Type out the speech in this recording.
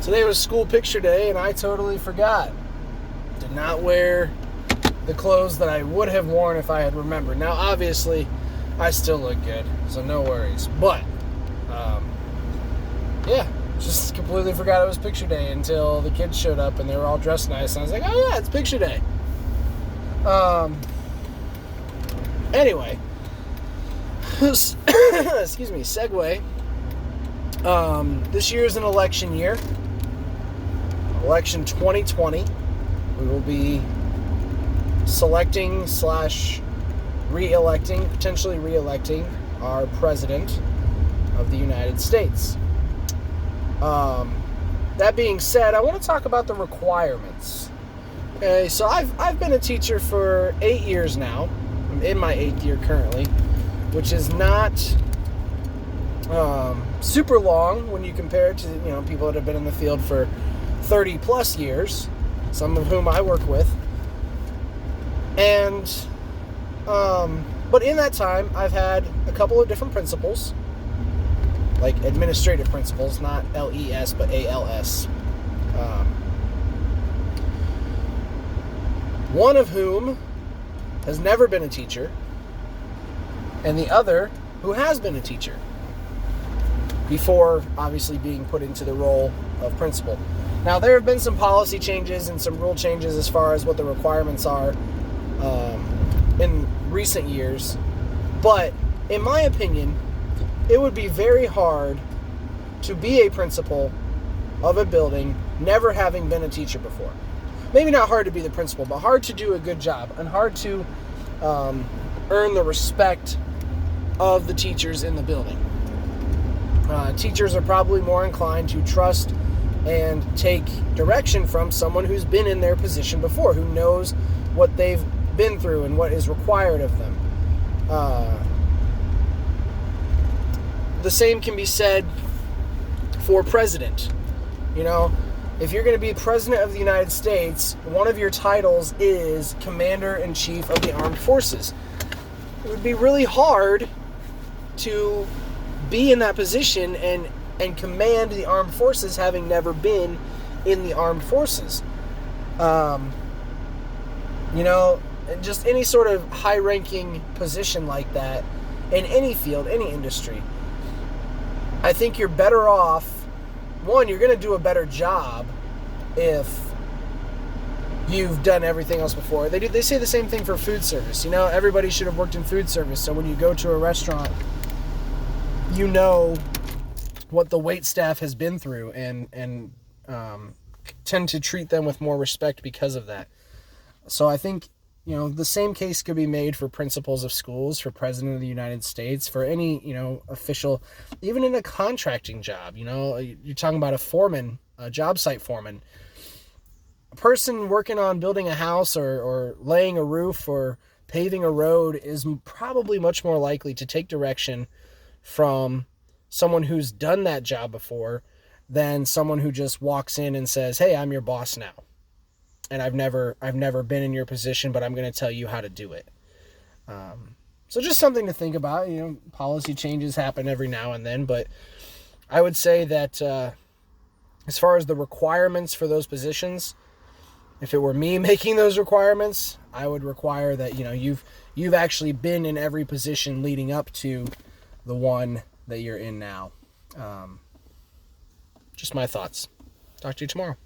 Today was school picture day, and I totally forgot. Did not wear the clothes that I would have worn if I had remembered. Now, obviously, I still look good, so no worries. But, yeah, just completely forgot it was picture day until the kids showed up and they were all dressed nice. And I was like, oh yeah, it's picture day. Anyway, excuse me, segue. This year is an election year. Election 2020. We will be selecting / re-electing, potentially re-electing our president of the United States. That being said, I want to talk about the requirements. Okay, so I've been a teacher for 8 years now. I'm in my 8th year currently, which is not super long when you compare it to people that have been in the field for 30 plus years, some of whom I work with. And but in that time, I've had a couple of different principals, like administrative principals, not LES, but ALS. One of whom has never been a teacher, and the other who has been a teacher before obviously being put into the role of principal. Now, there have been some policy changes and some rule changes as far as what the requirements are in recent years, but in my opinion, it would be very hard to be a principal of a building never having been a teacher before. Maybe not hard to be the principal, but hard to do a good job and hard to earn the respect of the teachers in the building. Teachers are probably more inclined to trust and take direction from someone who's been in their position before, who knows what they've been through and what is required of them. The same can be said for president. If you're going to be president of the United States, one of your titles is Commander-in-Chief of the Armed Forces. It would be really hard to be in that position and command the armed forces having never been in the armed forces. Just any sort of high-ranking position like that in any field, any industry, I think you're better off. One, you're going to do a better job if you've done everything else before. They say the same thing for food service. Everybody should have worked in food service, so when you go to a restaurant, you know what the wait staff has been through and tend to treat them with more respect because of that. So I think, the same case could be made for principals of schools, for president of the United States, for any, official, even in a contracting job. You're talking about a foreman, a job site foreman. A person working on building a house or laying a roof or paving a road is probably much more likely to take direction from someone who's done that job before than someone who just walks in and says, "Hey, I'm your boss now. And I've never been in your position, but I'm going to tell you how to do it." So just something to think about. Policy changes happen every now and then, but I would say that as far as the requirements for those positions, if it were me making those requirements, I would require that you've actually been in every position leading up to the one that you're in now. Just my thoughts. Talk to you tomorrow.